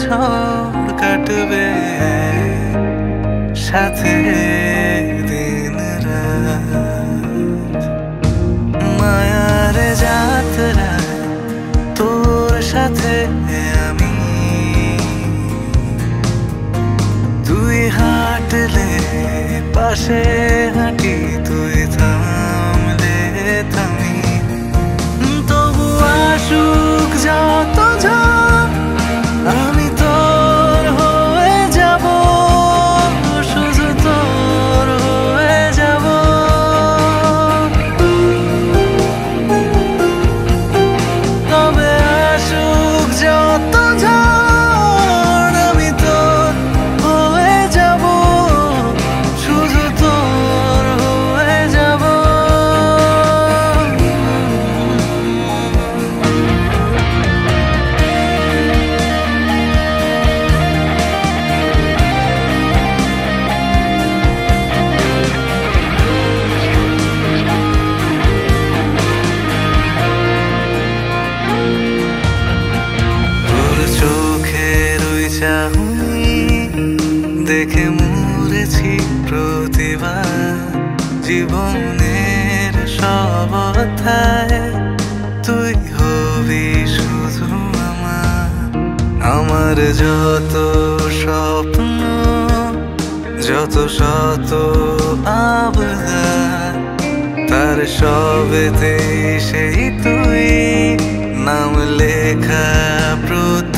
ঝড় কাটবে সাথে দিন রাত। মায়ার যাত্রা তোর সাথে আমি, তুই হাঁটলে পাশে হাঁটি, তুই থামলে থামি। তবু আসুক যত ঝড় আমি তোর হয়ে যাব, শুধু তোর হয়ে যাব। তবে আসুক যত ঝড় আমি তোর হয়ে যাব, শুধু তোর হয়ে যাব। তোর চোখের ওই চাহনি দেখে মরেছি প্রতিবার। জীবনের সব অধ্যায় তুই হবি শুধু আমার যত স্বপ্ন, যত শত আবদার, তার সবেতেই সেই তুই নাম লেখা প্রতি